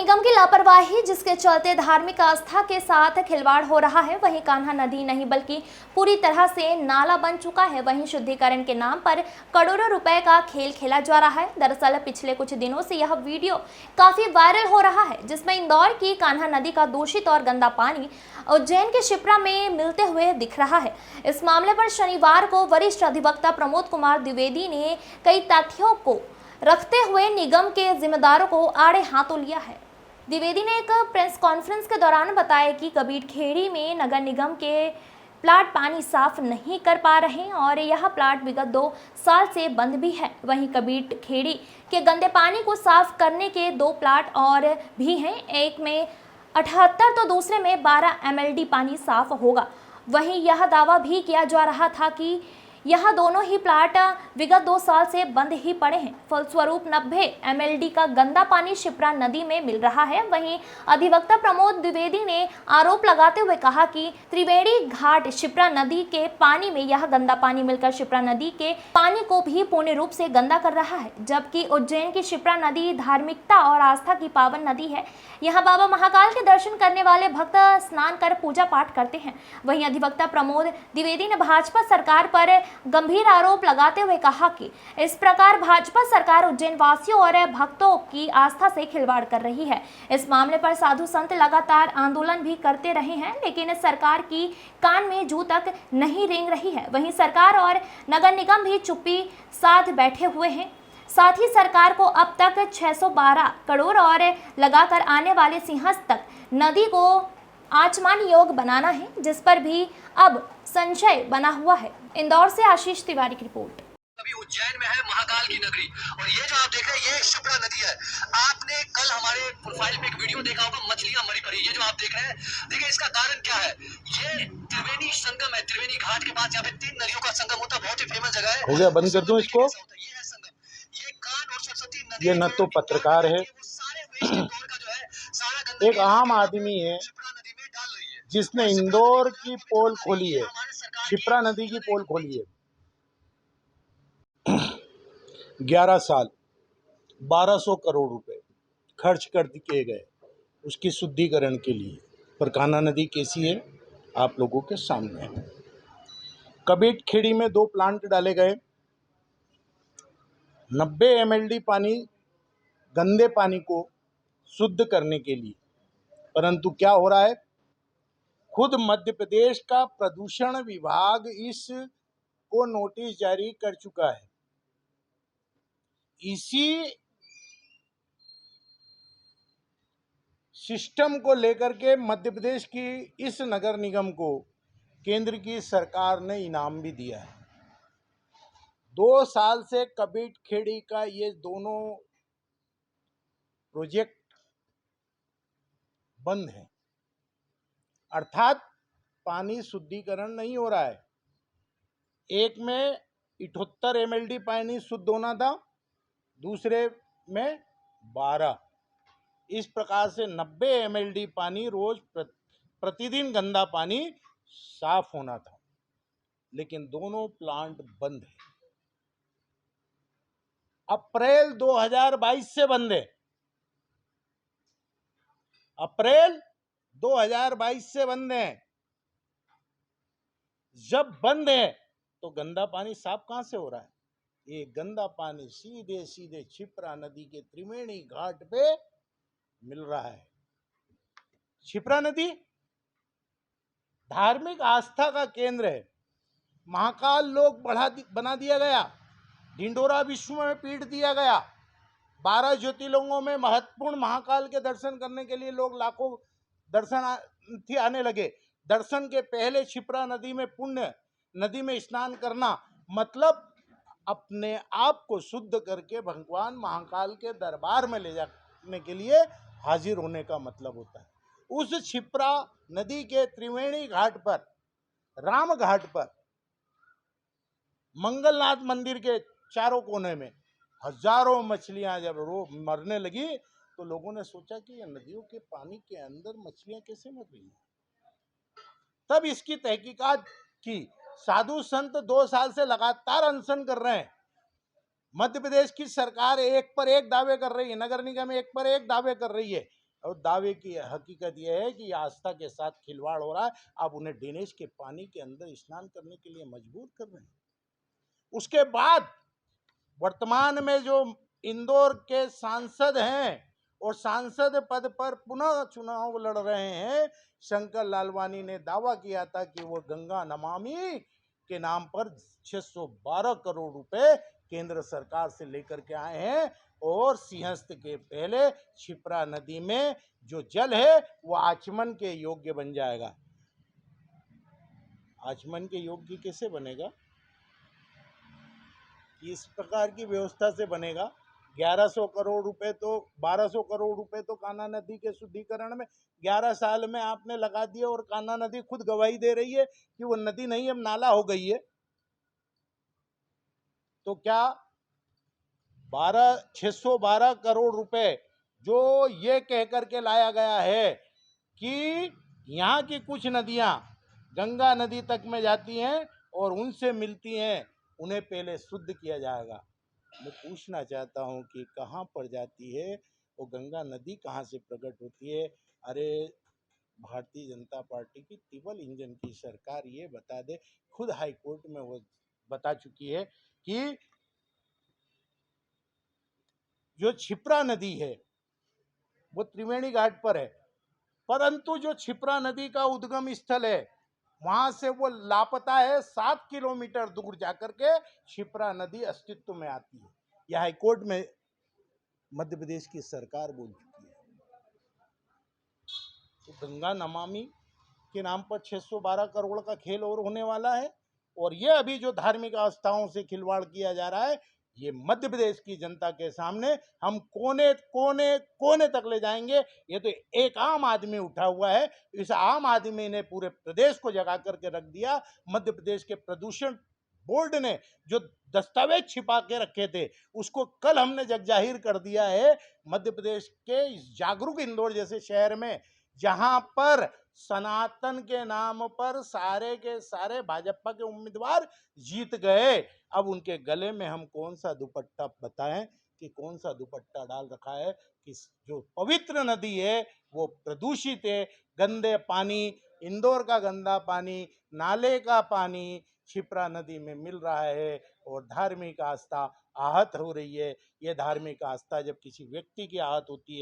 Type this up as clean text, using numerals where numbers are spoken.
निगम की लापरवाही जिसके चलते धार्मिक आस्था के साथ खिलवाड़ हो रहा है। वहीं कान्हा नदी नहीं बल्कि पूरी तरह से नाला बन चुका है। वहीं शुद्धिकरण के नाम पर करोड़ों रुपए का खेल खेला जा रहा है। दरअसल पिछले कुछ दिनों से यह वीडियो काफी वायरल हो रहा है, जिसमें इंदौर की कान्हा नदी का दूषित और गंदा पानी उज्जैन के शिप्रा में मिलते हुए दिख रहा है। इस मामले पर शनिवार को वरिष्ठ अधिवक्ता प्रमोद कुमार द्विवेदी ने कई तथ्यों को रखते हुए निगम के जिम्मेदारों को आड़े हाथों लिया है। द्विवेदी ने एक प्रेस कॉन्फ्रेंस के दौरान बताया कि कबीरखेड़ी में नगर निगम के प्लाट पानी साफ नहीं कर पा रहे हैं और यह प्लाट विगत 2 साल से बंद भी है। वहीं कबीरखेड़ी के गंदे पानी को साफ करने के 2 प्लाट और भी हैं, एक में 78 तो दूसरे में 12 MLD पानी साफ होगा। वहीं यह दावा भी किया जा रहा था कि यह दोनों ही प्लाट विगत 2 साल से बंद ही पड़े हैं। फलस्वरूप 90 MLD का गंदा पानी शिप्रा नदी में मिल रहा है। वहीं अधिवक्ता प्रमोद द्विवेदी ने आरोप लगाते हुए कहा कि त्रिवेणी घाट शिप्रा नदी के पानी में यह गंदा पानी मिलकर शिप्रा नदी के पानी को भी पूर्ण रूप से गंदा कर रहा है। जबकि उज्जैन की शिप्रा नदी धार्मिकता और आस्था की पावन नदी है। यहाँ बाबा महाकाल के दर्शन करने वाले भक्त स्नान कर पूजा पाठ करते हैं। वहीं अधिवक्ता प्रमोद द्विवेदी ने भाजपा सरकार पर गंभीर आरोप लगाते हुए कहा कि इस प्रकार भाजपा सरकार उज्जैन वासियों और भक्तों की आस्था से खिलवाड़ कर रही है। इस मामले पर साधु संत लगातार आंदोलन भी करते रहे हैं, लेकिन सरकार की कान में जू तक नहीं रेंग रही है। वहीं सरकार और नगर निगम भी चुप्पी साध बैठे हुए हैं। साथ ही सरकार को अब तक 612 करोड़ और लगाकर आने वाले सिंहस्थ तक नदी को आचमान योग बनाना है, जिस पर भी अब संशय बना हुआ है। इंदौर से आशीष तिवारी की रिपोर्ट। अभी उज्जैन में है महाकाल की नगरी और ये जो आप देख रहे हैं ये शिप्रा नदी है। आपने कल हमारे प्रोफाइल पे एक वीडियो देखा होगा, मछलियां मरी पड़ी। ये जो आप देख रहे हैं, देखिए इसका कारण क्या है। ये त्रिवेणी संगम है। त्रिवेणी घाट के पास यहाँ पे 3 नदियों का संगम होता है। बहुत ही फेमस जगह है। हो गया, बंद कर दूं इसको। ये है संगम। ये कान और सरस्वती नदी। ये न तो पत्रकार है, एक आम आदमी है जिसने इंदौर की पोल खोली है, शिप्रा नदी की पोल खोली है। 11 साल 1200 करोड़ रुपए खर्च कर दिए गए उसकी शुद्धिकरण के लिए। पर कान्हा नदी कैसी है आप लोगों के सामने है। कबीरखेड़ी में 2 प्लांट डाले गए, 90 MLD पानी गंदे पानी को शुद्ध करने के लिए। परंतु क्या हो रहा है, खुद मध्य प्रदेश का प्रदूषण विभाग इस को नोटिस जारी कर चुका है। इसी सिस्टम को लेकर के मध्य प्रदेश की इस नगर निगम को केंद्र की सरकार ने इनाम भी दिया है। 2 साल से कबीरखेड़ी का ये दोनों प्रोजेक्ट बंद है, अर्थात पानी शुद्धिकरण नहीं हो रहा है। एक में 78 MLD पानी शुद्ध होना था, दूसरे में 12। इस प्रकार से 90 MLD पानी रोज प्रतिदिन गंदा पानी साफ होना था, लेकिन दोनों प्लांट बंद है। अप्रैल 2022 से बंद है। अप्रैल 2022 से बंद है। जब बंद है तो गंदा पानी साफ कहां से हो रहा है? ये गंदा पानी सीधे सीधे शिप्रा नदी के त्रिवेणी घाट पे मिल रहा है। शिप्रा नदी धार्मिक आस्था का केंद्र है। महाकाल लोक बना दिया गया, ढिंडोरा विश्व में पीठ दिया गया। 12 ज्योतिर्लिंगों में महत्वपूर्ण महाकाल के दर्शन करने के लिए लोग लाखों दर्शनार्थी आने लगे। दर्शन के पहले शिप्रा नदी में पुण्य नदी में स्नान करना मतलब अपने आप को शुद्ध करके भगवान महाकाल के दरबार में ले जाने के लिए हाजिर होने का मतलब होता है। उस शिप्रा नदी के त्रिवेणी घाट पर, राम घाट पर, मंगलनाथ मंदिर के चारों कोने में हजारों मछलियां जब मरने लगी तो लोगों ने सोचा कि ये नदियों के पानी के अंदर मछलियां कैसे मर रही हैं। तब इसकी तहकीकात की। साधु संत 2 साल से लगातार अनशन कर रहे हैं। मध्य प्रदेश की सरकार एक पर एक दावे कर रही है, नगर निगम एक पर एक दावे कर रही है। और दावे की हकीकत यह है कि ये आस्था के साथ खिलवाड़ हो रहा है। आप उन्हें ड्रेनेज के पानी के अंदर स्नान करने के लिए मजबूर कर रहे हैं। उसके बाद वर्तमान में जो इंदौर के सांसद हैं और सांसद पद पर पुनः चुनाव लड़ रहे हैं, शंकर लालवानी ने दावा किया था कि वो गंगा नमामि के नाम पर 612 करोड़ रुपए केंद्र सरकार से लेकर के आए हैं और सिंहस्थ के पहले क्षिप्रा नदी में जो जल है वो आचमन के योग्य बन जाएगा। आचमन के योग्य कैसे बनेगा? इस प्रकार की व्यवस्था से बनेगा। 1100 करोड़ रुपए तो 1200 करोड़ रुपए तो कान्हा नदी के शुद्धिकरण में 11 साल में आपने लगा दिए और कान्हा नदी खुद गवाही दे रही है कि वो नदी नहीं, अब नाला हो गई है। तो क्या 612 करोड़ रुपए जो ये कह करके लाया गया है कि यहाँ की कुछ नदियां गंगा नदी तक में जाती हैं और उनसे मिलती हैं, उन्हें पहले शुद्ध किया जाएगा। मैं पूछना चाहता हूँ कि कहाँ पर जाती है वो गंगा नदी, कहाँ से प्रकट होती है? अरे भारतीय जनता पार्टी की ट्रिपल इंजन की सरकार ये बता दे। खुद हाई कोर्ट में वो बता चुकी है कि जो क्षिप्रा नदी है वो त्रिवेणी घाट पर है, परंतु जो क्षिप्रा नदी का उद्गम स्थल है वहां से वो लापता है। 7 किलोमीटर दूर जाकर के क्षिप्रा नदी अस्तित्व में आती है। यह हाईकोर्ट में मध्य प्रदेश की सरकार बोल चुकी है। तो गंगा नमामि के नाम पर 612 करोड़ का खेल और होने वाला है। और ये अभी जो धार्मिक आस्थाओं से खिलवाड़ किया जा रहा है, ये मध्य प्रदेश की जनता के सामने हम कोने कोने कोने तक ले जाएंगे। ये तो एक आम आदमी उठा हुआ है, इस आम आदमी ने पूरे प्रदेश को जगा करके रख दिया। मध्य प्रदेश के प्रदूषण बोर्ड ने जो दस्तावेज छिपा के रखे थे उसको कल हमने जगजाहिर कर दिया है। मध्य प्रदेश के इस जागरूक इंदौर जैसे शहर में जहां पर सनातन के नाम पर सारे के सारे भाजपा के उम्मीदवार जीत गए, अब उनके गले में हम कौन सा दुपट्टा बताएं कि कौन सा दुपट्टा डाल रखा है कि जो पवित्र नदी है वो प्रदूषित है। गंदे पानी, इंदौर का गंदा पानी, नाले का पानी क्षिप्रा नदी में मिल रहा है और धार्मिक आस्था आहत हो रही है। ये धार्मिक आस्था जब किसी व्यक्ति की आहत होती है